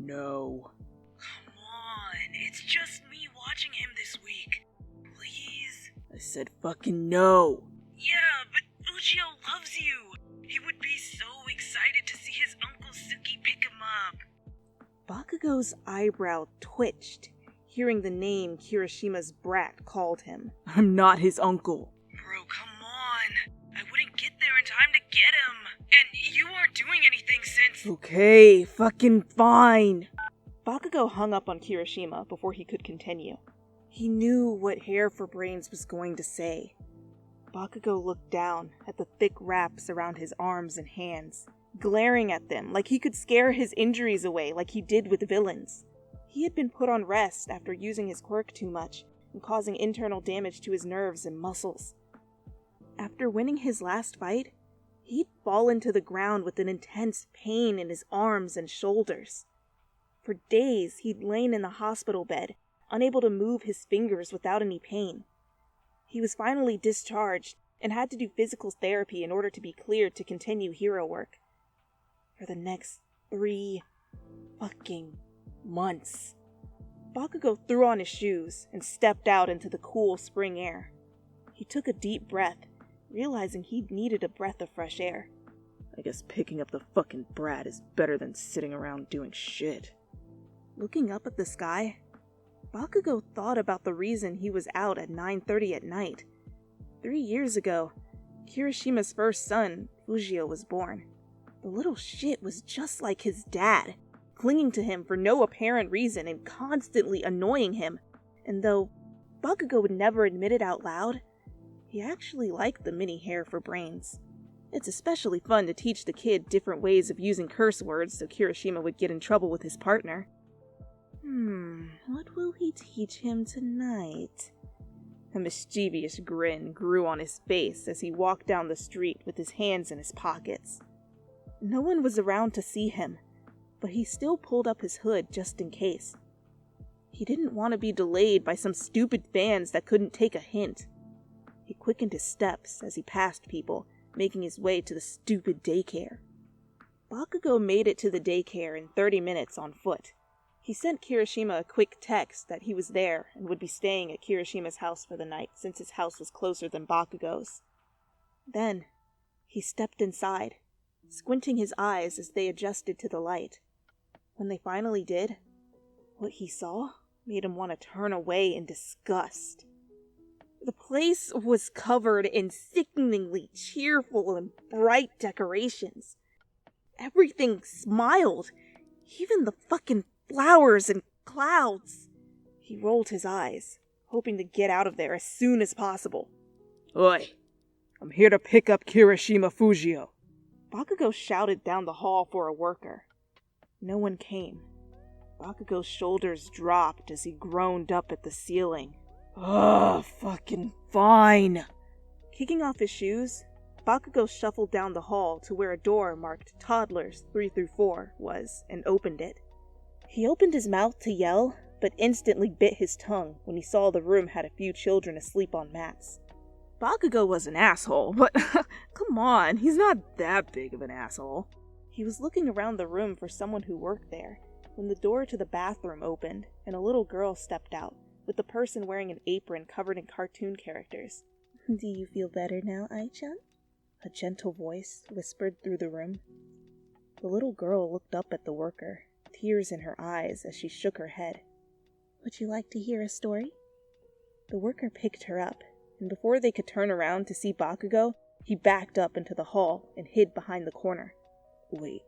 no. Come on, it's just me watching him this week. Please? I said fucking no. Yeah, but Fujio loves you. He would be so excited to see his Uncle Suki pick him up. Bakugo's eyebrow twitched, hearing the name Kirishima's brat called him. I'm not his uncle. Bro, come on. I wouldn't get there in time to get him. And you aren't doing anything since... Okay, fucking fine. Bakugo hung up on Kirishima before he could continue. He knew what Hair for Brains was going to say. Bakugo looked down at the thick wraps around his arms and hands, glaring at them like he could scare his injuries away like he did with villains. He had been put on rest after using his quirk too much and causing internal damage to his nerves and muscles. After winning his last fight, he'd fallen to the ground with an intense pain in his arms and shoulders. For days, he'd lain in the hospital bed, unable to move his fingers without any pain. He was finally discharged and had to do physical therapy in order to be cleared to continue hero work. For the next 3 fucking months. Bakugo threw on his shoes and stepped out into the cool spring air. He took a deep breath, realizing he'd needed a breath of fresh air. I guess picking up the fucking brat is better than sitting around doing shit. Looking up at the sky, Bakugo thought about the reason he was out at 9:30 at night. 3 years ago, Kirishima's first son, Fujio, was born. The little shit was just like his dad, clinging to him for no apparent reason and constantly annoying him. And though Bakugo would never admit it out loud, he actually liked the mini Hair for Brains. It's especially fun to teach the kid different ways of using curse words so Kirishima would get in trouble with his partner. What will he teach him tonight? A mischievous grin grew on his face as he walked down the street with his hands in his pockets. No one was around to see him, but he still pulled up his hood just in case. He didn't want to be delayed by some stupid fans that couldn't take a hint. He quickened his steps as he passed people, making his way to the stupid daycare. Bakugo made it to the daycare in 30 minutes on foot. He sent Kirishima a quick text that he was there and would be staying at Kirishima's house for the night since his house was closer than Bakugo's. Then, he stepped inside, squinting his eyes as they adjusted to the light. When they finally did, what he saw made him want to turn away in disgust. The place was covered in sickeningly cheerful and bright decorations. Everything smiled, even the fucking flowers and clouds. He rolled his eyes, hoping to get out of there as soon as possible. Oi! I'm here to pick up Kirishima Fujio. Bakugo shouted down the hall for a worker. No one came. Bakugo's shoulders dropped as he groaned up at the ceiling. Ugh, fucking fine. Kicking off his shoes, Bakugo shuffled down the hall to where a door marked Toddlers 3 through 4 was and opened it. He opened his mouth to yell, but instantly bit his tongue when he saw the room had a few children asleep on mats. Bakugo was an asshole, but come on, he's not that big of an asshole. He was looking around the room for someone who worked there when the door to the bathroom opened and a little girl stepped out, with the person wearing an apron covered in cartoon characters. "Do you feel better now, Ai-chan?" A gentle voice whispered through the room. The little girl looked up at the worker, tears in her eyes as she shook her head. "Would you like to hear a story?" The worker picked her up, and before they could turn around to see Bakugo, he backed up into the hall and hid behind the corner. Wait,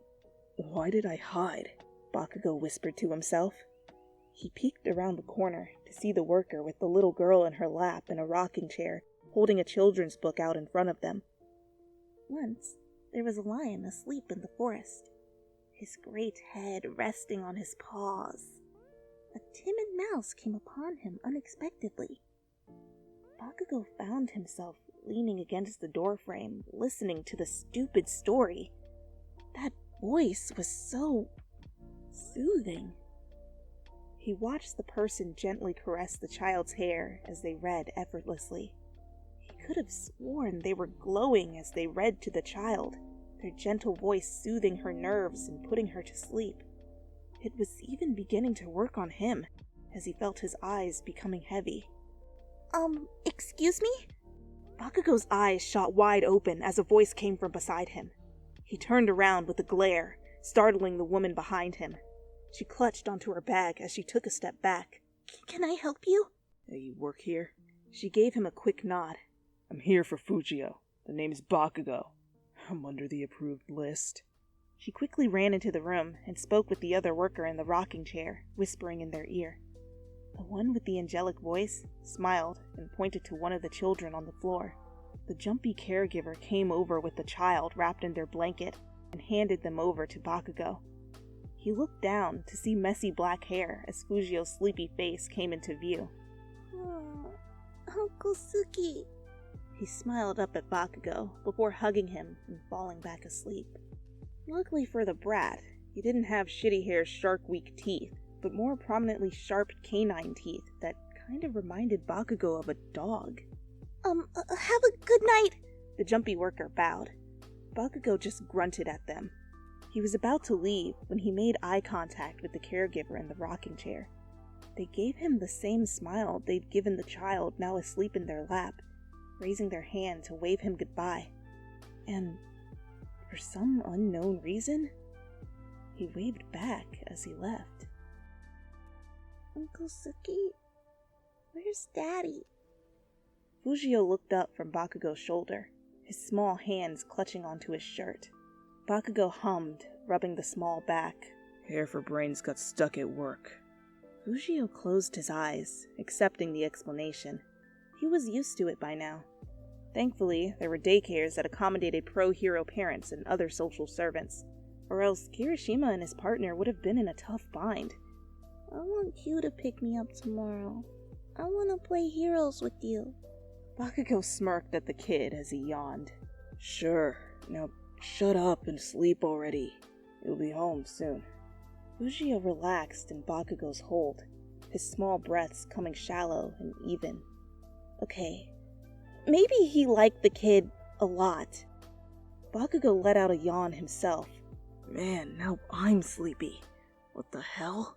why did I hide? Bakugo whispered to himself. He peeked around the corner to see the worker with the little girl in her lap in a rocking chair, holding a children's book out in front of them. Once, there was a lion asleep in the forest, his great head resting on his paws. A timid mouse came upon him unexpectedly. Bakugo found himself leaning against the doorframe, listening to the stupid story. That voice was so soothing. He watched the person gently caress the child's hair as they read effortlessly. He could have sworn they were glowing as they read to the child, their gentle voice soothing her nerves and putting her to sleep. It was even beginning to work on him, as he felt his eyes becoming heavy. Excuse me? Bakugo's eyes shot wide open as a voice came from beside him. He turned around with a glare, startling the woman behind him. She clutched onto her bag as she took a step back. Can I help you? You work here? She gave him a quick nod. I'm here for Fujio. The name's Bakugo. I'm under the approved list. She quickly ran into the room and spoke with the other worker in the rocking chair, whispering in their ear. The one with the angelic voice smiled and pointed to one of the children on the floor. The jumpy caregiver came over with the child wrapped in their blanket and handed them over to Bakugo. He looked down to see messy black hair as Fujio's sleepy face came into view. Uncle Suki. He smiled up at Bakugo before hugging him and falling back asleep. Luckily for the brat, he didn't have shitty hair's shark-weak teeth, but more prominently sharp canine teeth that kind of reminded Bakugo of a dog. Have a good night, the jumpy worker bowed. Bakugo just grunted at them. He was about to leave when he made eye contact with the caregiver in the rocking chair. They gave him the same smile they'd given the child now asleep in their lap, raising their hand to wave him goodbye. And for some unknown reason, he waved back as he left. Uncle Suki, where's Daddy? Fujio looked up from Bakugo's shoulder, his small hands clutching onto his shirt. Bakugo hummed, rubbing the small back. Hair for brains got stuck at work. Fujio closed his eyes, accepting the explanation. He was used to it by now. Thankfully, there were daycares that accommodated pro-hero parents and other social servants, or else Kirishima and his partner would have been in a tough bind. I want you to pick me up tomorrow. I want to play heroes with you. Bakugo smirked at the kid as he yawned. Sure. Now shut up and sleep already. You'll be home soon. Fujio relaxed in Bakugo's hold, his small breaths coming shallow and even. Okay, maybe he liked the kid a lot. Bakugo let out a yawn himself. Man, now I'm sleepy. What the hell?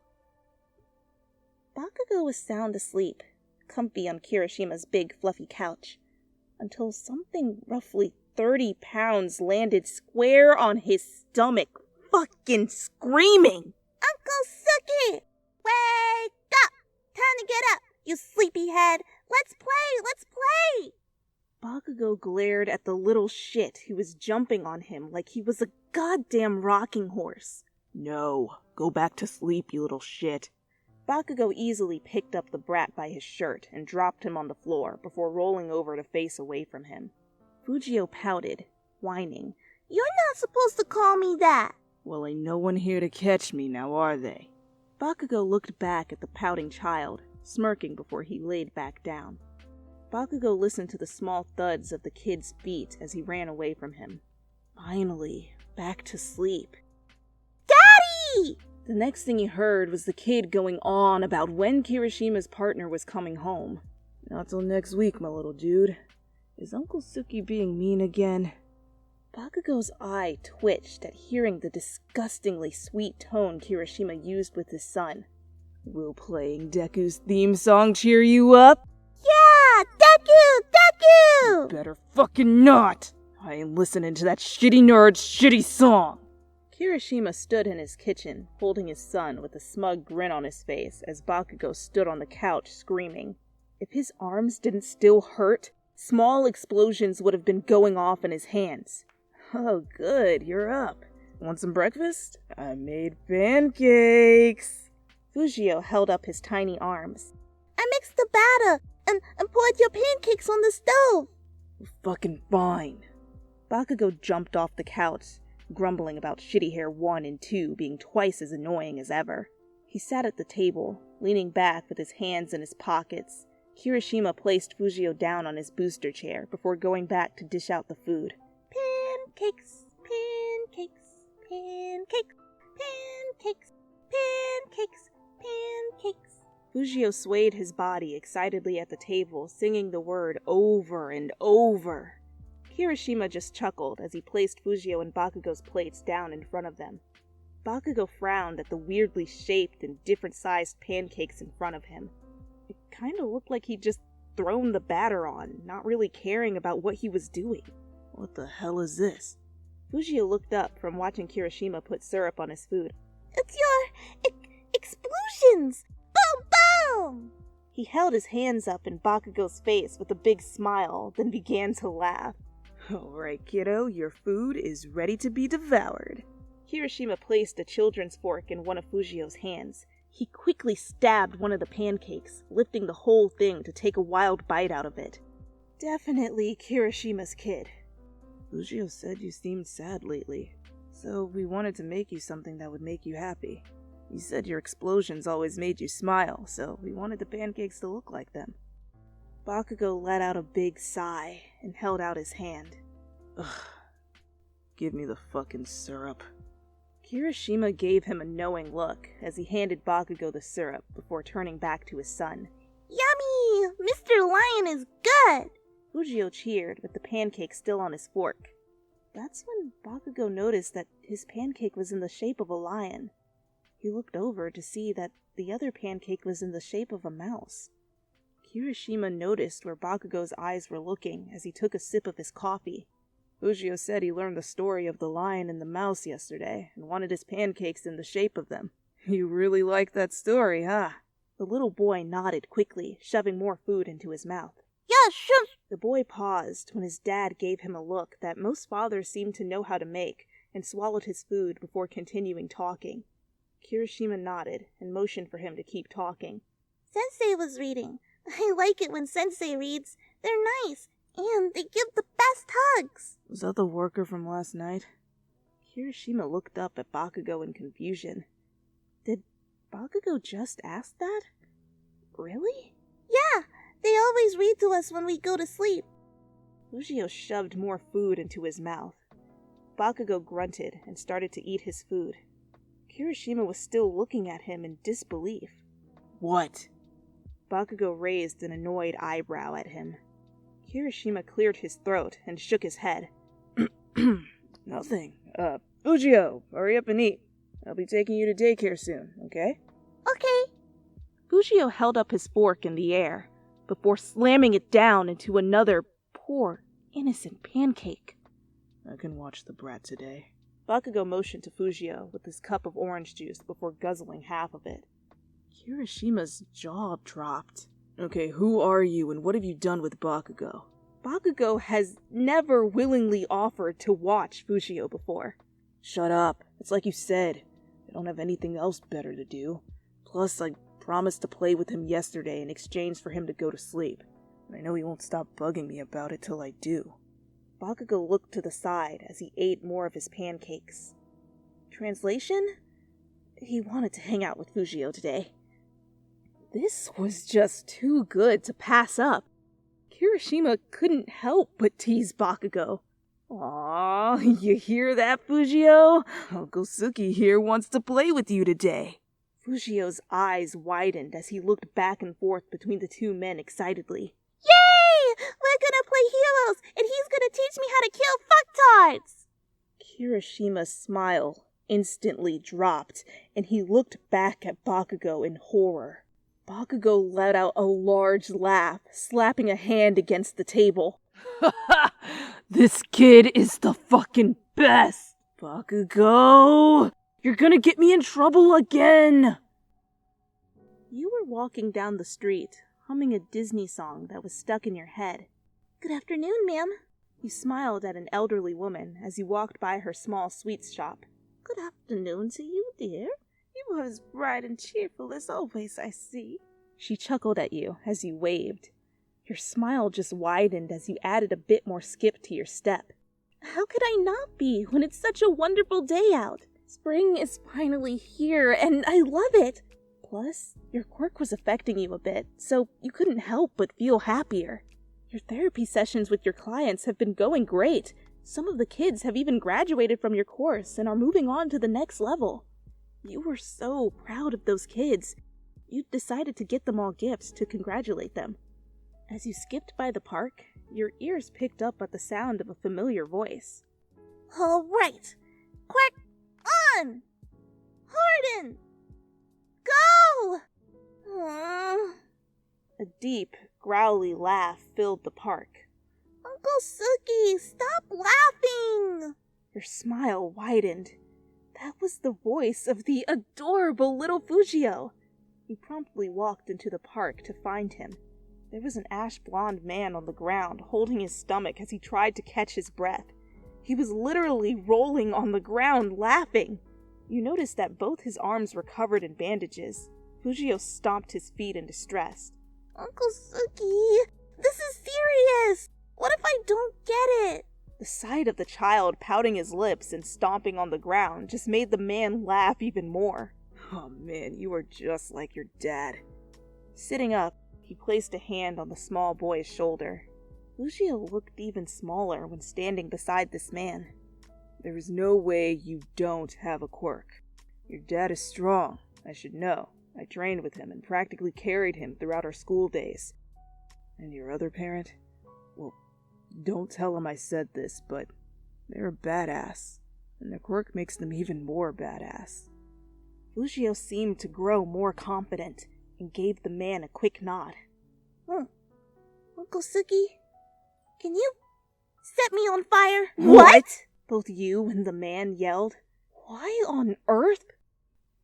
Bakugo was sound asleep, comfy on Kirishima's big fluffy couch, until something roughly 30 pounds landed square on his stomach, fucking screaming. Uncle Suki! Wake up! Time to get up, you sleepyhead! Let's play! Bakugo glared at the little shit who was jumping on him like he was a goddamn rocking horse. No, go back to sleep, you little shit. Bakugo easily picked up the brat by his shirt and dropped him on the floor before rolling over to face away from him. Fujio pouted, whining. You're not supposed to call me that! Well, ain't no one here to catch me now, are they? Bakugo looked back at the pouting child, smirking before he laid back down. Bakugo listened to the small thuds of the kid's feet as he ran away from him. Finally, back to sleep. Daddy! The next thing he heard was the kid going on about when Kirishima's partner was coming home. Not till next week, my little dude. Is Uncle Suki being mean again? Bakugo's eye twitched at hearing the disgustingly sweet tone Kirishima used with his son. Will playing Deku's theme song cheer you up? Yeah! Deku! Better fucking not! I ain't listening to that shitty nerd's shitty song! Kirishima stood in his kitchen, holding his son with a smug grin on his face as Bakugo stood on the couch screaming. If his arms didn't still hurt, small explosions would have been going off in his hands. Oh, good, you're up. Want some breakfast? I made pancakes. Fujio held up his tiny arms. I mixed the batter and poured your pancakes on the stove. Fucking fine. Bakugo jumped off the couch, grumbling about Shitty Hair 1 and 2 being twice as annoying as ever. He sat at the table, leaning back with his hands in his pockets. Kirishima placed Fujio down on his booster chair before going back to dish out the food. Pancakes, pancakes, pancakes, pancakes, pancakes, pancakes. Fujio swayed his body excitedly at the table, singing the word over and over. Kirishima just chuckled as he placed Fujio and Bakugo's plates down in front of them. Bakugo frowned at the weirdly shaped and different-sized pancakes in front of him. It kinda looked like he'd just thrown the batter on, not really caring about what he was doing. What the hell is this? Fujio looked up from watching Kirishima put syrup on his food. It's your explosions! Boom, boom! He held his hands up in Bakugo's face with a big smile, then began to laugh. Alright, kiddo, your food is ready to be devoured. Kirishima placed a children's fork in one of Fujio's hands. He quickly stabbed one of the pancakes, lifting the whole thing to take a wild bite out of it. Definitely Kirishima's kid. Fujio said you seemed sad lately, so we wanted to make you something that would make you happy. He said your explosions always made you smile, so we wanted the pancakes to look like them. Bakugo let out a big sigh and held out his hand. Ugh. Give me the fucking syrup. Kirishima gave him a knowing look as he handed Bakugo the syrup before turning back to his son. Yummy! Mr. Lion is good! Fujio cheered with the pancake still on his fork. That's when Bakugo noticed that his pancake was in the shape of a lion. He looked over to see that the other pancake was in the shape of a mouse. Kirishima noticed where Bakugo's eyes were looking as he took a sip of his coffee. Fujio said he learned the story of the lion and the mouse yesterday and wanted his pancakes in the shape of them. You really like that story, huh? The little boy nodded quickly, shoving more food into his mouth. Yeah, sure. The boy paused when his dad gave him a look that most fathers seem to know how to make and swallowed his food before continuing talking. Kirishima nodded and motioned for him to keep talking. Sensei was reading. I like it when Sensei reads. They're nice, and they give the best hugs. Was that the worker from last night? Kirishima looked up at Bakugo in confusion. Did Bakugo just ask that? Really? Yeah, they always read to us when we go to sleep. Fujio shoved more food into his mouth. Bakugo grunted and started to eat his food. Kirishima was still looking at him in disbelief. What? Bakugo raised an annoyed eyebrow at him. Kirishima cleared his throat and shook his head. Nothing. Fujio, hurry up and eat. I'll be taking you to daycare soon, okay? Okay. Fujio held up his fork in the air before slamming it down into another poor, innocent pancake. I can watch the brat today. Bakugo motioned to Fujio with his cup of orange juice before guzzling half of it. Kirishima's jaw dropped. Okay, who are you and what have you done with Bakugo? Bakugo has never willingly offered to watch Fujio before. Shut up. It's like you said. I don't have anything else better to do. Plus, I promised to play with him yesterday in exchange for him to go to sleep. And I know he won't stop bugging me about it till I do. Bakugo looked to the side as he ate more of his pancakes. Translation? He wanted to hang out with Fujio today. This was just too good to pass up. Kirishima couldn't help but tease Bakugo. Aw, you hear that, Fujio? Uncle Suki here wants to play with you today. Fujio's eyes widened as he looked back and forth between the two men excitedly. Yay! We're gonna play heroes, and he's gonna teach me how to kill fucktards! Kirishima's smile instantly dropped, and he looked back at Bakugo in horror. Bakugo let out a large laugh, slapping a hand against the table. This kid is the fucking best! Bakugo! You're gonna get me in trouble again! You were walking down the street, humming a Disney song that was stuck in your head. Good afternoon, ma'am. You smiled at an elderly woman as you walked by her small sweets shop. Good afternoon to you, dear. You are as bright and cheerful as always, I see. She chuckled at you as you waved. Your smile just widened as you added a bit more skip to your step. How could I not be when it's such a wonderful day out? Spring is finally here, and I love it. Plus, your quirk was affecting you a bit, so you couldn't help but feel happier. Your therapy sessions with your clients have been going great. Some of the kids have even graduated from your course and are moving on to the next level. You were so proud of those kids. You decided to get them all gifts to congratulate them. As you skipped by the park, your ears picked up at the sound of a familiar voice. All right. Quack on! happen? Go! A deep, growly laugh filled the park. Uncle Suki, stop laughing! Her smile widened. That was the voice of the adorable little Fujio. You promptly walked into the park to find him. There was an ash-blonde man on the ground, holding his stomach as he tried to catch his breath. He was literally rolling on the ground, laughing. You noticed that both his arms were covered in bandages. Fujio stomped his feet in distress. Uncle Suki, this is serious! What if I don't get it? The sight of the child pouting his lips and stomping on the ground just made the man laugh even more. Oh man, you are just like your dad. Sitting up, he placed a hand on the small boy's shoulder. Fujio looked even smaller when standing beside this man. There is no way you don't have a quirk. Your dad is strong, I should know. I trained with him and practically carried him throughout our school days. And your other parent? Well, don't tell him I said this, but they're a badass. And their quirk makes them even more badass. Fujio seemed to grow more confident and gave the man a quick nod. Uncle Suki, can you set me on fire? What? Both you and the man yelled. Why on earth?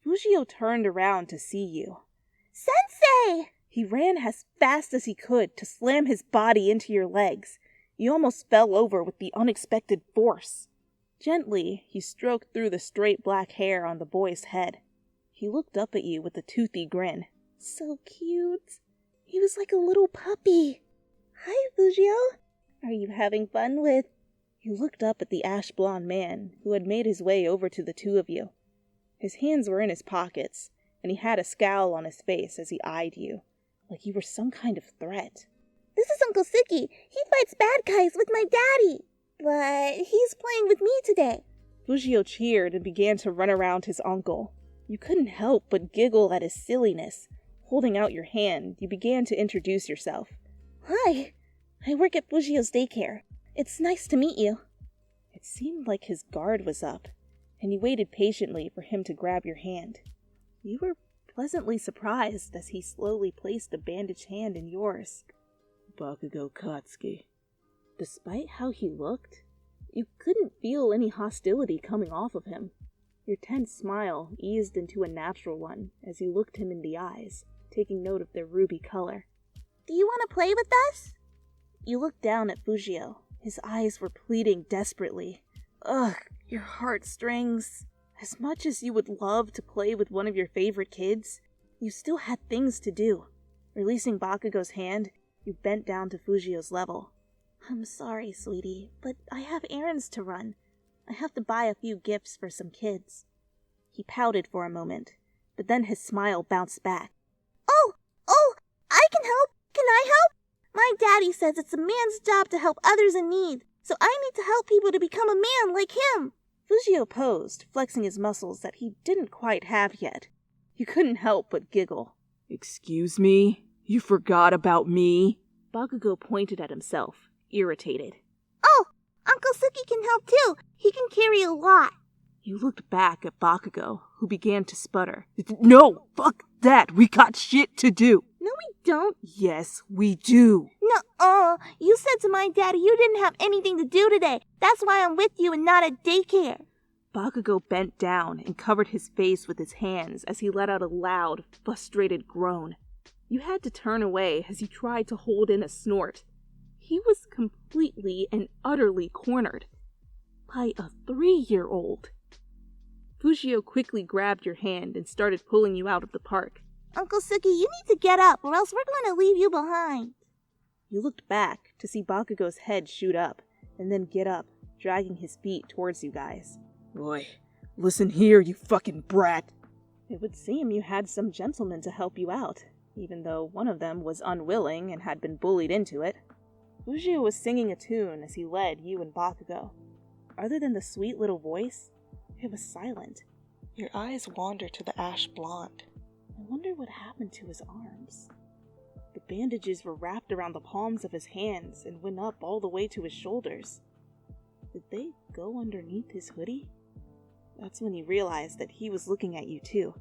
Fujio turned around to see you. Sensei! He ran as fast as he could to slam his body into your legs. You almost fell over with the unexpected force. Gently, he stroked through the straight black hair on the boy's head. He looked up at you with a toothy grin. So cute. He was like a little puppy. Hi, Fujio. Are you having fun with... You looked up at the ash-blonde man who had made his way over to the two of you. His hands were in his pockets, and he had a scowl on his face as he eyed you, like you were some kind of threat. This is Uncle Suki. He fights bad guys with my daddy, but he's playing with me today. Fujio cheered and began to run around his uncle. You couldn't help but giggle at his silliness. Holding out your hand, you began to introduce yourself. Hi, I work at Fujio's daycare. It's nice to meet you. It seemed like his guard was up, and you waited patiently for him to grab your hand. You were pleasantly surprised as he slowly placed a bandaged hand in yours. Bakugo Katsuki. Despite how he looked, you couldn't feel any hostility coming off of him. Your tense smile eased into a natural one as you looked him in the eyes, taking note of their ruby color. Do you want to play with us? You looked down at Fujio. His eyes were pleading desperately. Ugh, your heartstrings. As much as you would love to play with one of your favorite kids, you still had things to do. Releasing Bakugo's hand, you bent down to Fujio's level. I'm sorry, sweetie, but I have errands to run. I have to buy a few gifts for some kids. He pouted for a moment, but then his smile bounced back. Oh, I can help. Can I help? My daddy says it's a man's job to help others in need, so I need to help people to become a man like him. Fujio posed, flexing his muscles that he didn't quite have yet. You couldn't help but giggle. Excuse me? You forgot about me? Bakugo pointed at himself, irritated. Oh, Uncle Suki can help too. He can carry a lot. You looked back at Bakugo, who began to sputter. No, fuck that. We got shit to do. No, we don't. Yes, we do. No, you said to my daddy you didn't have anything to do today. That's why I'm with you and not at daycare. Bakugo bent down and covered his face with his hands as he let out a loud, frustrated groan. You had to turn away as he tried to hold in a snort. He was completely and utterly cornered by a 3-year-old. Fujio quickly grabbed your hand and started pulling you out of the park. Uncle Suki, you need to get up or else we're going to leave you behind. You looked back to see Bakugo's head shoot up and then get up, dragging his feet towards you guys. Oi, listen here, you fucking brat. It would seem you had some gentlemen to help you out, even though one of them was unwilling and had been bullied into it. Fujio was singing a tune as he led you and Bakugo. Other than the sweet little voice, it was silent. Your eyes wander to the ash blonde. I wonder what happened to his arms. The bandages were wrapped around the palms of his hands and went up all the way to his shoulders. Did they go underneath his hoodie? That's when you realized that he was looking at you too,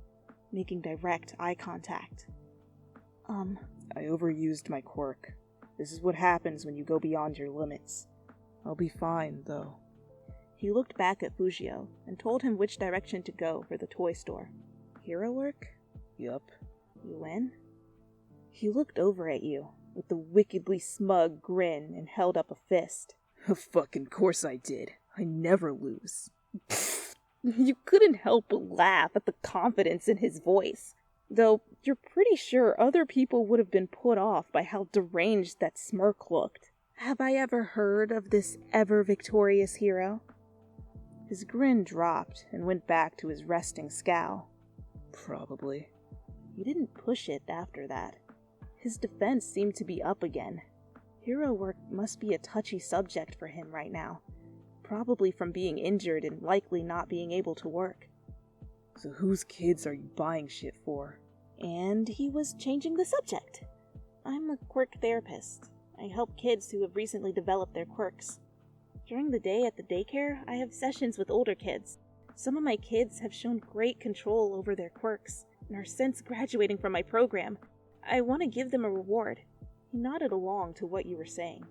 making direct eye contact. I overused my quirk. This is what happens when you go beyond your limits. I'll be fine, though. He looked back at Fujio and told him which direction to go for the toy store. Hero work? Yup. You in? He looked over at you with a wickedly smug grin and held up a fist. Of fucking course I did. I never lose. You couldn't help but laugh at the confidence in his voice, though you're pretty sure other people would have been put off by how deranged that smirk looked. Have I ever heard of this ever-victorious hero? His grin dropped and went back to his resting scowl. Probably. He didn't push it after that. His defense seemed to be up again. Hero work must be a touchy subject for him right now, probably from being injured and likely not being able to work. So whose kids are you buying shit for? And he was changing the subject. I'm a quirk therapist. I help kids who have recently developed their quirks. During the day at the daycare, I have sessions with older kids. Some of my kids have shown great control over their quirks and are since graduating from my program. I want to give them a reward. He nodded along to what you were saying.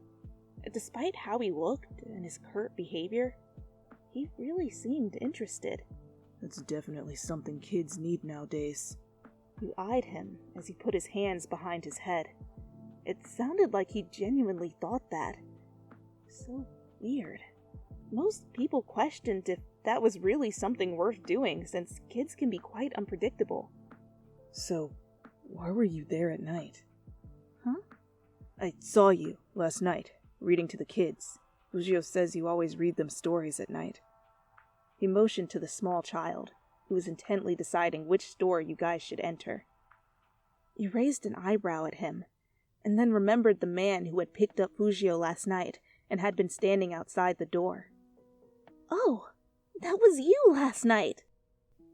Despite how he looked and his curt behavior, he really seemed interested. That's definitely something kids need nowadays. You eyed him as he put his hands behind his head. It sounded like he genuinely thought that. So weird. Most people questioned if that was really something worth doing, since kids can be quite unpredictable. So, why were you there at night? Huh? I saw you last night, reading to the kids. Fujio says you always read them stories at night. He motioned to the small child, who was intently deciding which store you guys should enter. You raised an eyebrow at him, and then remembered the man who had picked up Fujio last night and had been standing outside the door. Oh, that was you last night!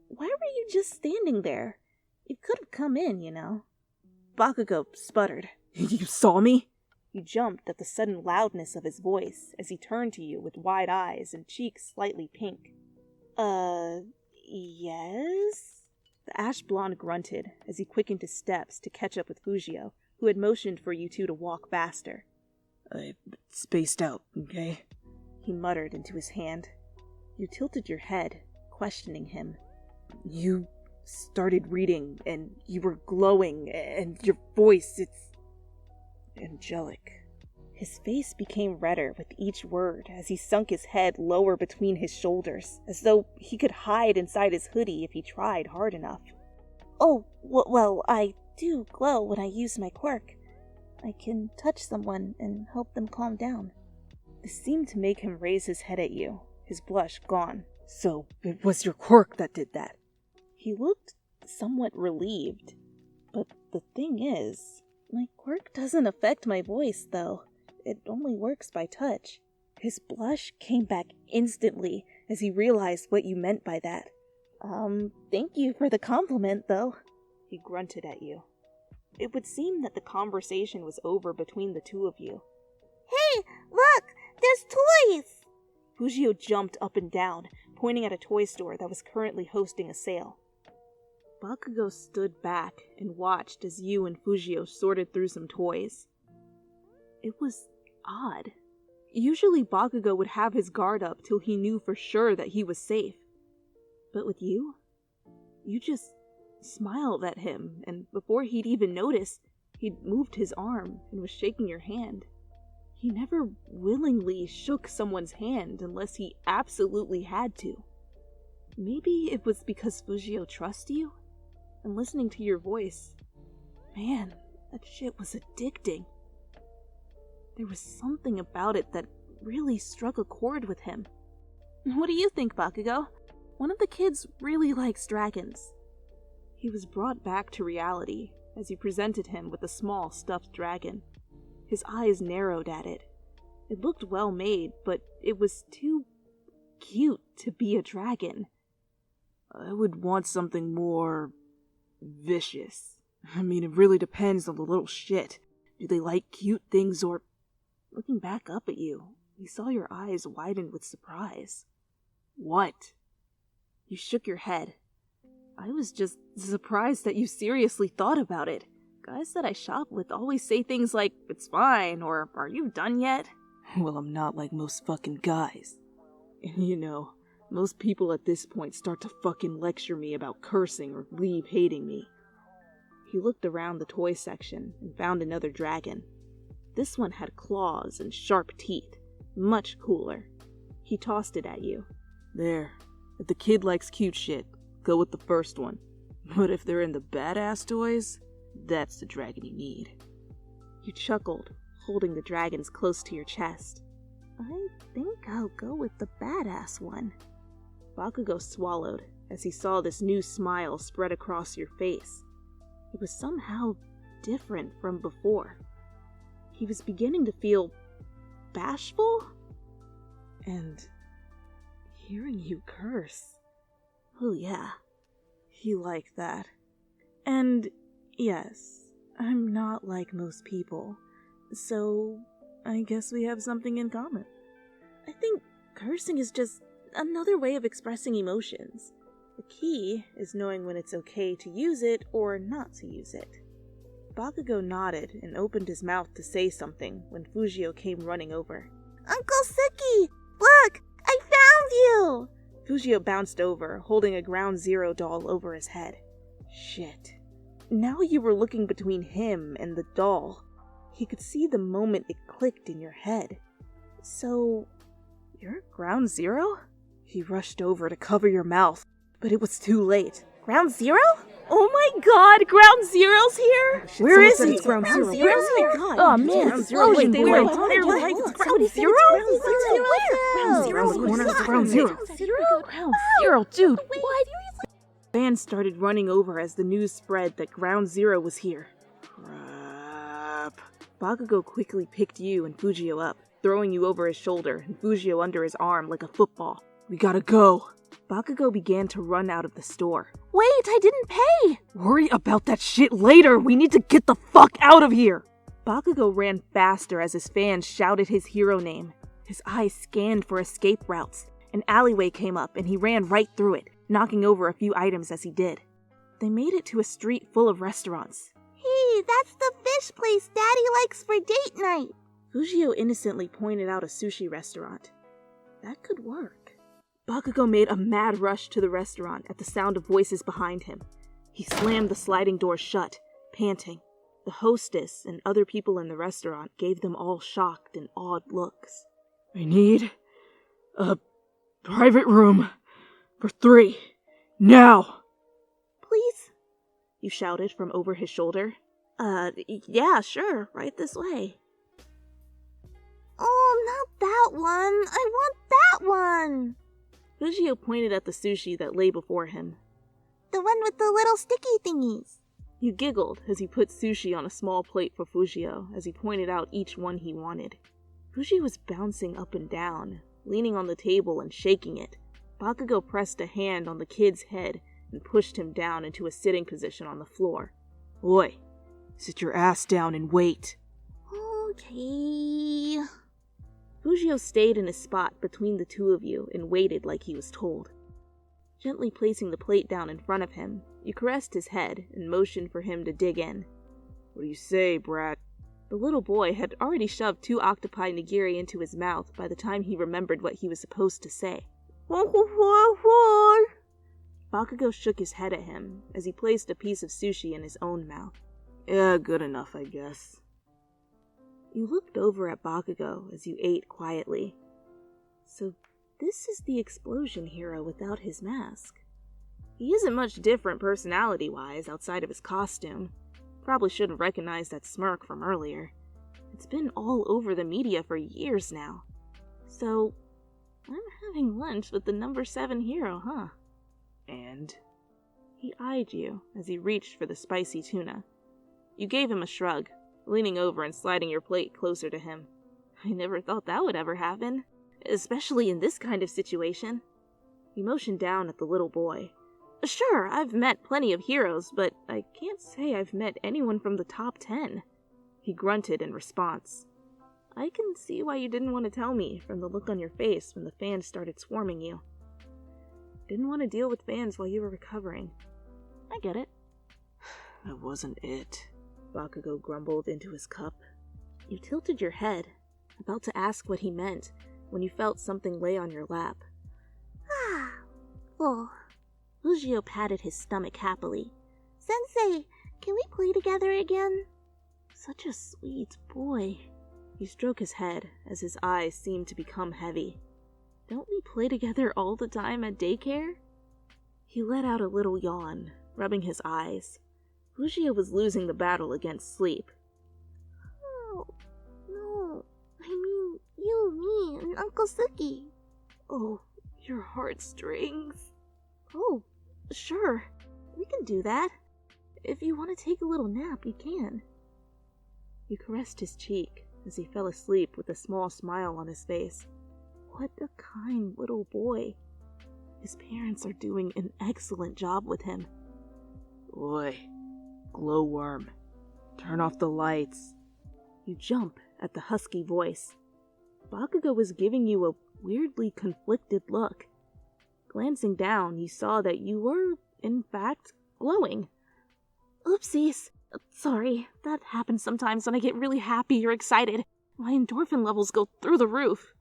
Why were you just standing there? You could have come in, you know. Bakugo sputtered. You saw me? You jumped at the sudden loudness of his voice as he turned to you with wide eyes and cheeks slightly pink. Yes? The ash blonde grunted as he quickened his steps to catch up with Fujio, who had motioned for you two to walk faster. I spaced out, okay? He muttered into his hand. You tilted your head, questioning him. You started reading, and you were glowing, and your voice, it's angelic. His face became redder with each word as he sunk his head lower between his shoulders, as though he could hide inside his hoodie if he tried hard enough. Oh, well, I do glow when I use my quirk. I can touch someone and help them calm down. This seemed to make him raise his head at you, his blush gone. So, it was your quirk that did that? He looked somewhat relieved. But the thing is, my quirk doesn't affect my voice, though. It only works by touch. His blush came back instantly as he realized what you meant by that. Thank you for the compliment, though. He grunted at you. It would seem that the conversation was over between the two of you. Hey, look! There's toys! Fujio jumped up and down, pointing at a toy store that was currently hosting a sale. Bakugo stood back and watched as you and Fujio sorted through some toys. It was odd. Usually Bakugo would have his guard up till he knew for sure that he was safe. But with you, you just smiled at him, and before he'd even noticed, he'd moved his arm and was shaking your hand. He never willingly shook someone's hand unless he absolutely had to. Maybe it was because Fujio trusts you? And listening to your voice, man, that shit was addicting. There was something about it that really struck a chord with him. What do you think, Bakugo? One of the kids really likes dragons. He was brought back to reality as you presented him with a small stuffed dragon. His eyes narrowed at it. It looked well made, but it was too cute to be a dragon. I would want something more vicious. I mean, it really depends on the little shit. Do they like cute things or... Looking back up at you, he saw your eyes widen with surprise. What? You shook your head. I was just surprised that you seriously thought about it. Guys that I shop with always say things like, it's fine, or are you done yet? Well, I'm not like most fucking guys. And you know, most people at this point start to fucking lecture me about cursing or leave hating me. He looked around the toy section and found another dragon. This one had claws and sharp teeth, much cooler. He tossed it at you. There. If the kid likes cute shit, go with the first one. But if they're into badass toys, that's the dragon you need. You chuckled, holding the dragons close to your chest. I think I'll go with the badass one. Bakugo swallowed as he saw this new smile spread across your face. It was somehow different from before. He was beginning to feel bashful? And hearing you curse. Oh yeah, He liked that. and yes, I'm not like most people, so I guess we have something in common. I think cursing is just another way of expressing emotions. The key is knowing when it's okay to use it or not to use it. Bakugo nodded and opened his mouth to say something when Fujio came running over. Uncle Suki, look, I found you! Fujio bounced over, holding a Ground Zero doll over his head. Shit. Now you were looking between him and the doll. He could see the moment it clicked in your head. So, you're Ground Zero? He rushed over to cover your mouth, but it was too late. Ground Zero? Oh my god, Ground Zero's here? Where is Someone he? said it's Ground Zero. Ground Zero? Where is he? Oh, man, Ground it's Zero. Wait, Frozen they Boy. were Ground Ground Zero? Zero? Ground Zero? Ground Zero? Ground Zero, dude. What? Fans started running over as the news spread that Ground Zero was here. Crap. Bakugo quickly picked you and Fujio up, throwing you over his shoulder and Fujio under his arm like a football. We gotta go. Bakugo began to run out of the store. Wait, I didn't pay! Worry about that shit later. We need to get the fuck out of here. Bakugo ran faster as his fans shouted his hero name. His eyes scanned for escape routes. An alleyway came up and he ran right through it, knocking over a few items as he did. They made it to a street full of restaurants. Hey, that's the fish place Daddy likes for date night. Fujio innocently pointed out a sushi restaurant. That could work. Bakugo made a mad rush to the restaurant at the sound of voices behind him. He slammed the sliding door shut, panting. The hostess and other people in the restaurant gave them all shocked and awed looks. I need a private room for 3. Now! Please? You shouted from over his shoulder. Yeah, sure, right this way. Oh, not that one. I want that one. Fujio pointed at the sushi that lay before him. The one with the little sticky thingies. You giggled as he put sushi on a small plate for Fujio as he pointed out each one he wanted. Fuji was bouncing up and down, leaning on the table and shaking it. Bakugo pressed a hand on the kid's head and pushed him down into a sitting position on the floor. Oi, sit your ass down and wait. Okay. Fujio stayed in his spot between the two of you and waited like he was told. Gently placing the plate down in front of him, you caressed his head and motioned for him to dig in. What do you say, brat? The little boy had already shoved 2 octopi nigiri into his mouth by the time he remembered what he was supposed to say. Bakugo shook his head at him as he placed a piece of sushi in his own mouth. Yeah, good enough, I guess. You looked over at Bakugo as you ate quietly. So this is the explosion hero without his mask. He isn't much different personality-wise outside of his costume. Probably should have recognized that smirk from earlier. It's been all over the media for years now. So, I'm having lunch with the number 7 hero, huh? And? He eyed you as he reached for the spicy tuna. You gave him a shrug, leaning over and sliding your plate closer to him. I never thought that would ever happen, especially in this kind of situation. He motioned down at the little boy. Sure, I've met plenty of heroes, but I can't say I've met anyone from the top 10. He grunted in response. I can see why you didn't want to tell me from the look on your face when the fans started swarming you. Didn't want to deal with fans while you were recovering. I get it. That wasn't it, Bakugo grumbled into his cup. You tilted your head, about to ask what he meant, when you felt something lay on your lap. Ah, full. Fujio patted his stomach happily. Sensei, can we play together again? Such a sweet boy. You stroke his head as his eyes seemed to become heavy. Don't we play together all the time at daycare? He let out a little yawn, rubbing his eyes. Fujio was losing the battle against sleep. Oh, no. I mean, you, me, and Uncle Suki. Oh, your heartstrings. Oh, sure. We can do that. If you want to take a little nap, you can. You caressed his cheek as he fell asleep with a small smile on his face. What a kind little boy. His parents are doing an excellent job with him. Oi, glowworm, turn off the lights. You jump at the husky voice. Bakugo was giving you a weirdly conflicted look. Glancing down, you saw that you were, in fact, glowing. Oopsies. Sorry, that happens sometimes when I get really happy or excited. My endorphin levels go through the roof.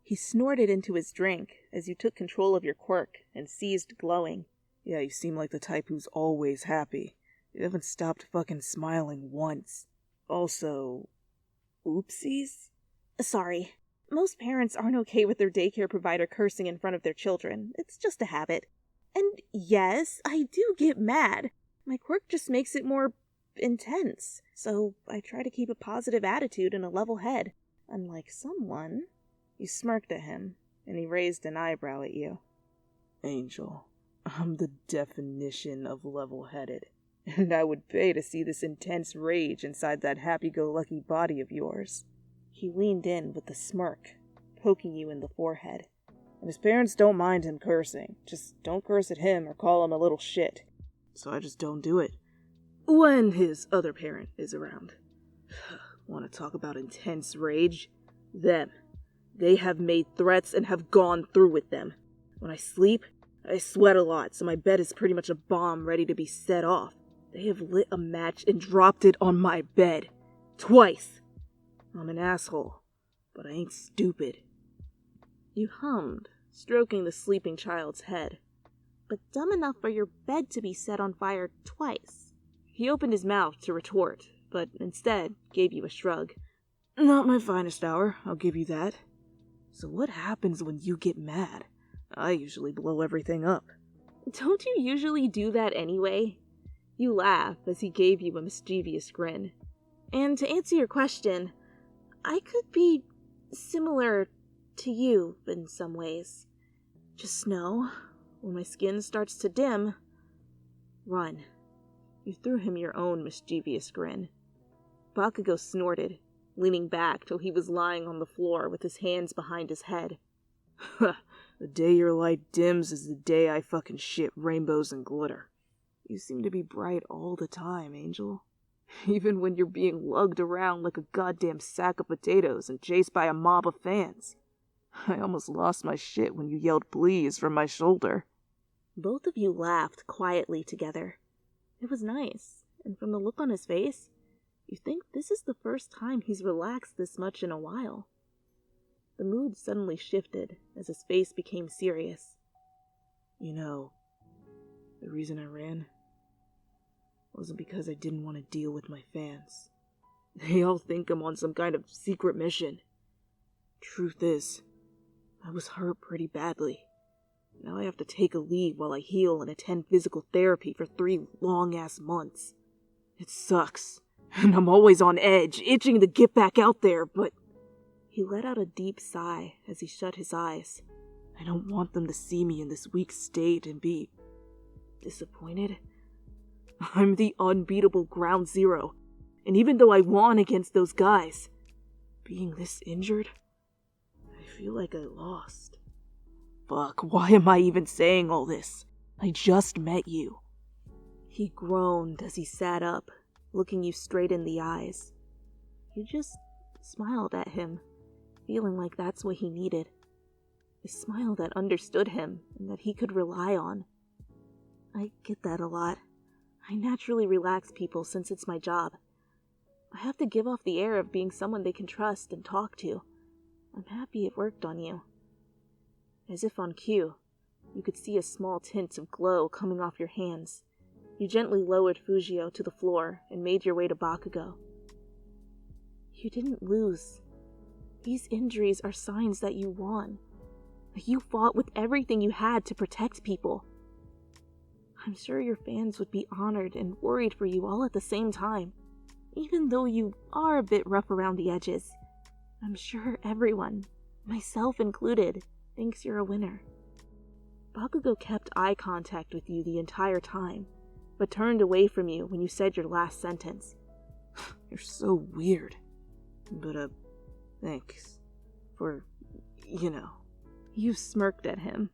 He snorted into his drink as you took control of your quirk and ceased glowing. Yeah, you seem like the type who's always happy. You haven't stopped fucking smiling once. Also, oopsies? Sorry. Most parents aren't okay with their daycare provider cursing in front of their children. It's just a habit. And yes, I do get mad. My quirk just makes it more intense, so I try to keep a positive attitude and a level head. Unlike someone... You smirked at him, and he raised an eyebrow at you. Angel, I'm the definition of level-headed, and I would pay to see this intense rage inside that happy-go-lucky body of yours. He leaned in with a smirk, poking you in the forehead. And his parents don't mind him cursing. Just don't curse at him or call him a little shit. So I just don't do it. When his other parent is around. Want to talk about intense rage? Them. They have made threats and have gone through with them. When I sleep, I sweat a lot, so my bed is pretty much a bomb ready to be set off. They have lit a match and dropped it on my bed. Twice. I'm an asshole, but I ain't stupid. You hummed, stroking the sleeping child's head. But dumb enough for your bed to be set on fire twice. He opened his mouth to retort, but instead gave you a shrug. Not my finest hour, I'll give you that. So what happens when you get mad? I usually blow everything up. Don't you usually do that anyway? You laugh as he gave you a mischievous grin. And to answer your question, I could be similar to you in some ways. Just know, when my skin starts to dim, run. You threw him your own mischievous grin. Bakugo snorted, leaning back till he was lying on the floor with his hands behind his head. The day your light dims is the day I fucking shit rainbows and glitter. You seem to be bright all the time, Angel. Even when you're being lugged around like a goddamn sack of potatoes and chased by a mob of fans. I almost lost my shit when you yelled please from my shoulder. Both of you laughed quietly together. It was nice, and from the look on his face, you think this is the first time he's relaxed this much in a while. The mood suddenly shifted as his face became serious. You know, the reason I ran wasn't because I didn't want to deal with my fans. They all think I'm on some kind of secret mission. Truth is, I was hurt pretty badly. Now I have to take a leave while I heal and attend physical therapy for 3 long-ass months. It sucks, and I'm always on edge, itching to get back out there, but... He let out a deep sigh as he shut his eyes. I don't want them to see me in this weak state and be... disappointed. I'm the unbeatable ground zero, and even though I won against those guys, being this injured, I feel like I lost. Fuck, why am I even saying all this? I just met you. He groaned as he sat up, looking you straight in the eyes. You just smiled at him, feeling like that's what he needed. A smile that understood him and that he could rely on. I get that a lot. I naturally relax people since it's my job. I have to give off the air of being someone they can trust and talk to. I'm happy it worked on you. As if on cue, you could see a small tint of glow coming off your hands. You gently lowered Fujio to the floor and made your way to Bakugo. You didn't lose. These injuries are signs that you won. You fought with everything you had to protect people. I'm sure your fans would be honored and worried for you all at the same time. Even though you are a bit rough around the edges, I'm sure everyone, myself included, thinks you're a winner. Bakugo kept eye contact with you the entire time, but turned away from you when you said your last sentence. You're so weird. But, thanks. For, You smirked at him.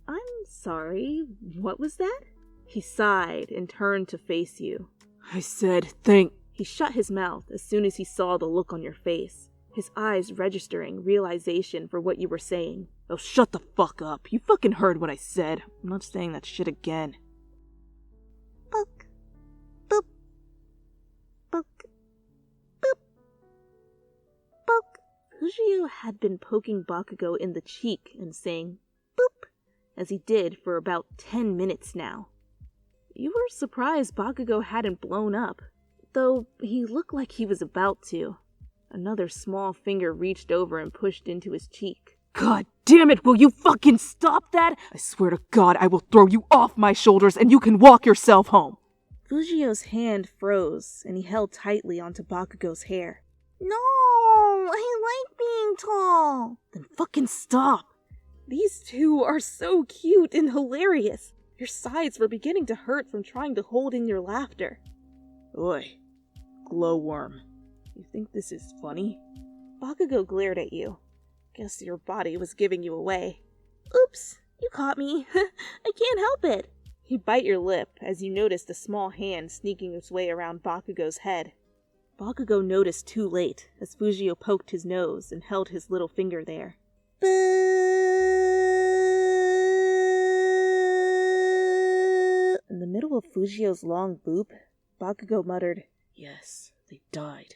I'm sorry, what was that? He sighed and turned to face you. I said thank... He shut his mouth as soon as he saw the look on your face, his eyes registering realization for what you were saying. Oh, shut the fuck up. You fucking heard what I said. I'm not saying that shit again. Book. Boop. Book. Boop. Book. Fujio had been poking Bakugo in the cheek and saying, boop, as he did for about 10 minutes now. You were surprised Bakugo hadn't blown up, though he looked like he was about to. Another small finger reached over and pushed into his cheek. God damn it, will you fucking stop that? I swear to God, I will throw you off my shoulders and you can walk yourself home. Fujio's hand froze and he held tightly onto Bakugo's hair. No, I like being tall. Then fucking stop. These two are so cute and hilarious. Your sides were beginning to hurt from trying to hold in your laughter. Oi, glowworm. You think this is funny? Bakugo glared at you. Guess your body was giving you away. Oops, you caught me. I can't help it. You bite your lip as you noticed a small hand sneaking its way around Bakugo's head. Bakugo noticed too late as Fujio poked his nose and held his little finger there. In the middle of Fujio's long boop, Bakugo muttered, Yes, they died.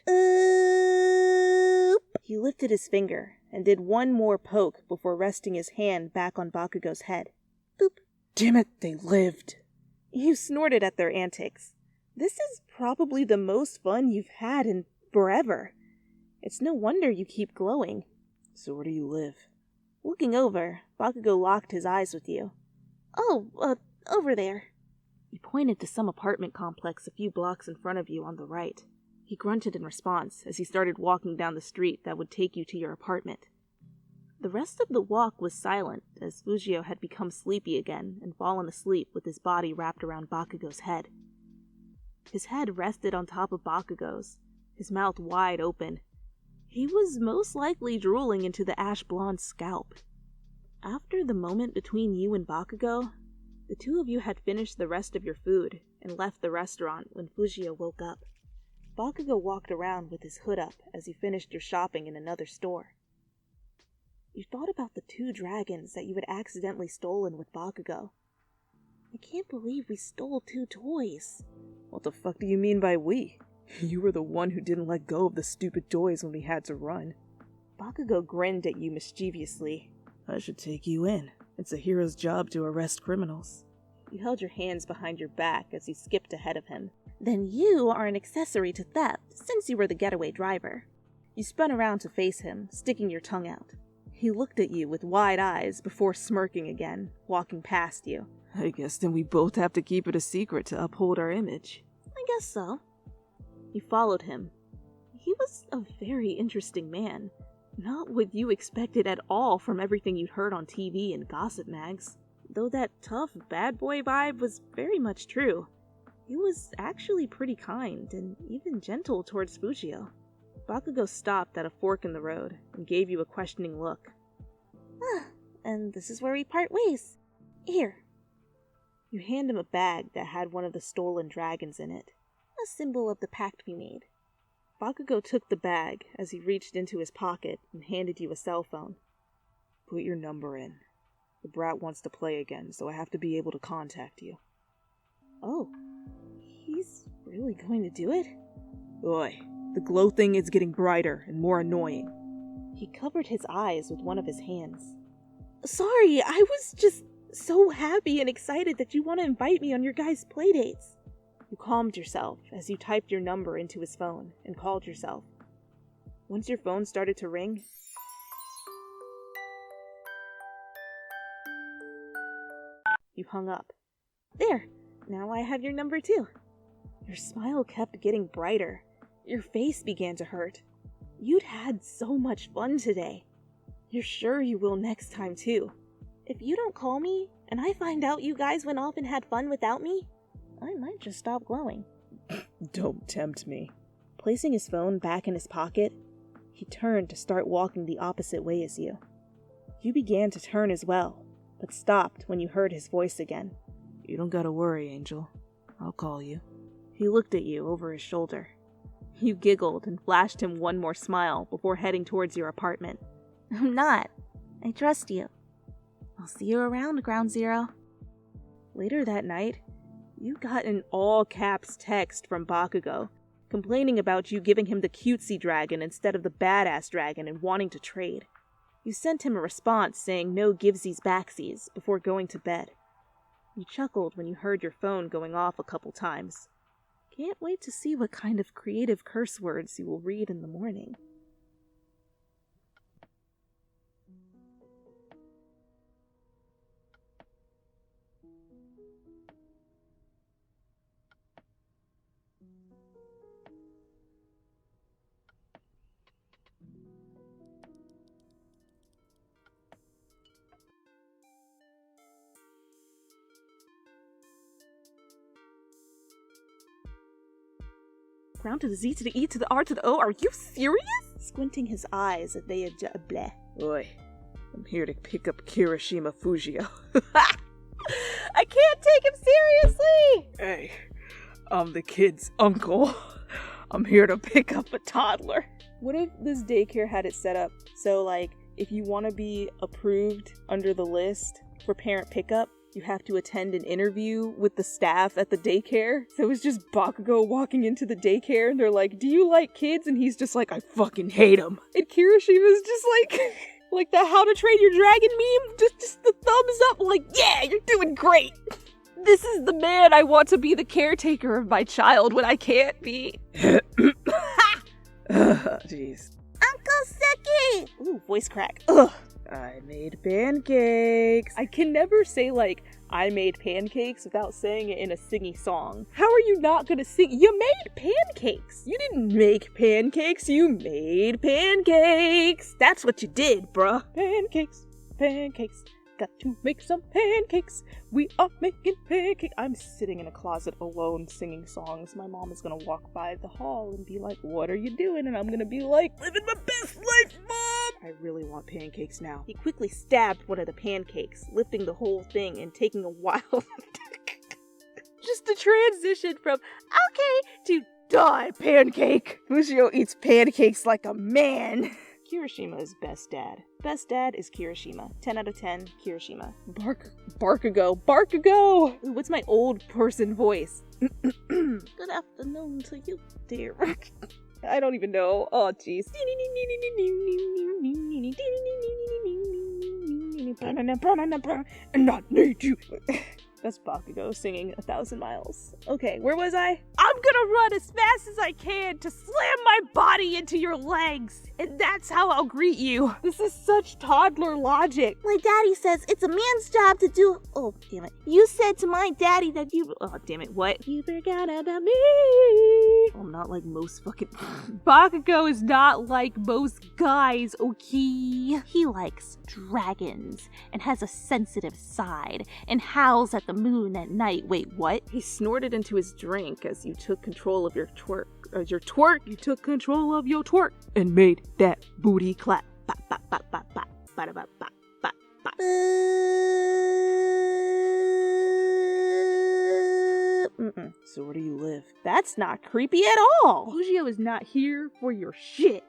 He lifted his finger and did one more poke before resting his hand back on Bakugo's head. Boop. Damn it, they lived. You snorted at their antics. This is probably the most fun you've had in forever. It's no wonder you keep glowing. So where do you live? Looking over, Bakugo locked his eyes with you. Oh, over there. He pointed to some apartment complex a few blocks in front of you on the right. He grunted in response as he started walking down the street that would take you to your apartment. The rest of the walk was silent as Fujio had become sleepy again and fallen asleep with his body wrapped around Bakugo's head. His head rested on top of Bakugo's, his mouth wide open. He was most likely drooling into the ash blonde scalp. After the moment between you and Bakugo, the two of you had finished the rest of your food and left the restaurant when Fujio woke up. Bakugo walked around with his hood up as you finished your shopping in another store. You thought about the 2 dragons that you had accidentally stolen with Bakugo. I can't believe we stole 2 toys. What the fuck do you mean by we? You were the one who didn't let go of the stupid toys when we had to run. Bakugo grinned at you mischievously. I should take you in. It's a hero's job to arrest criminals. You held your hands behind your back as you skipped ahead of him. Then you are an accessory to theft, since you were the getaway driver. You spun around to face him, sticking your tongue out. He looked at you with wide eyes before smirking again, walking past you. I guess then we both have to keep it a secret to uphold our image. I guess so. You followed him. He was a very interesting man. Not what you expected at all from everything you'd heard on TV and gossip mags. Though that tough bad boy vibe was very much true. He was actually pretty kind and even gentle towards Fujio. Bakugo stopped at a fork in the road and gave you a questioning look. And this is where we part ways. Here. You hand him a bag that had one of the stolen dragons in it, a symbol of the pact we made. Bakugo took the bag as he reached into his pocket and handed you a cell phone. Put your number in. The brat wants to play again, so I have to be able to contact you. Oh, he's really going to do it? Oi, the glow thing is getting brighter and more annoying. He covered his eyes with one of his hands. Sorry, I was just so happy and excited that you want to invite me on your guys' playdates. You calmed yourself as you typed your number into his phone and called yourself. Once your phone started to ring, you hung up. There, now I have your number too. Your smile kept getting brighter. Your face began to hurt. You'd had so much fun today. You're sure you will next time too. If you don't call me, and I find out you guys went off and had fun without me, I might just stop glowing. Don't tempt me. Placing his phone back in his pocket, he turned to start walking the opposite way as you. You began to turn as well, but stopped when you heard his voice again. You don't gotta worry, Angel. I'll call you. He looked at you over his shoulder. You giggled and flashed him one more smile before heading towards your apartment. I'm not. I trust you. I'll see you around, Ground Zero. Later that night, you got an all-caps text from Bakugo, complaining about you giving him the cutesy dragon instead of the badass dragon and wanting to trade. You sent him a response saying no givesies backsies before going to bed. You chuckled when you heard your phone going off a couple times. Can't wait to see what kind of creative curse words you will read in the morning. Round to the Z to the E to the R to the O. Are you serious? Squinting his eyes at they bleh. Oi, I'm here to pick up Kirishima Fujio. I can't take him seriously! Hey, I'm the kid's uncle. I'm here to pick up a toddler. What if this daycare had it set up so, like, if you want to be approved under the list for parent pickup, you have to attend an interview with the staff at the daycare? So it's just Bakugo walking into the daycare and they're like, do you like kids? And he's just like, I fucking hate them. And Kirishima's just like, like the How to Train Your Dragon meme, just the thumbs up, like, yeah, you're doing great. This is the man I want to be the caretaker of my child when I can't be. Jeez. Uncle Suki! Ooh, voice crack. Ugh. I made pancakes. I can never say, like, I made pancakes without saying it in a singy song. How are you not gonna sing? You made pancakes! You didn't make pancakes, you made pancakes! That's what you did, bruh. Pancakes, pancakes, got to make some pancakes. We are making pancakes. I'm sitting in a closet alone singing songs. My mom is gonna walk by the hall and be like, what are you doing? And I'm gonna be like, living my best life, Mom! I really want pancakes now. He quickly stabbed one of the pancakes, lifting the whole thing and taking a while just to transition from okay to die pancake. Fujio eats pancakes like a man. Kirishima is best dad. Best dad is Kirishima. 10 out of 10, Kirishima. Bakugo. Bakugo! Ooh, what's my old person voice? Good afternoon to you, dear. I don't even know. Oh, jeez. And I need you. That's Bakugo singing 1,000 miles. Okay, where was I? I'm gonna run as fast as I can to slam my body into your legs. And that's how I'll greet you. This is such toddler logic. My daddy says it's a man's job to do. Oh, damn it. You said to my daddy that you. Oh, damn it, what? You forgot about me. I'm not like most fucking. Bakugo is not like most guys, okay? He likes dragons and has a sensitive side and howls at the moon at night. Wait, what? He snorted into his drink as you took control of your twerk. You took control of your twerk and made that booty clap. Bop, bop, bop, bop, bop, bop, bop, bop, bop, bop. So where do you live? That's not creepy at all. Fujio is not here for your shit.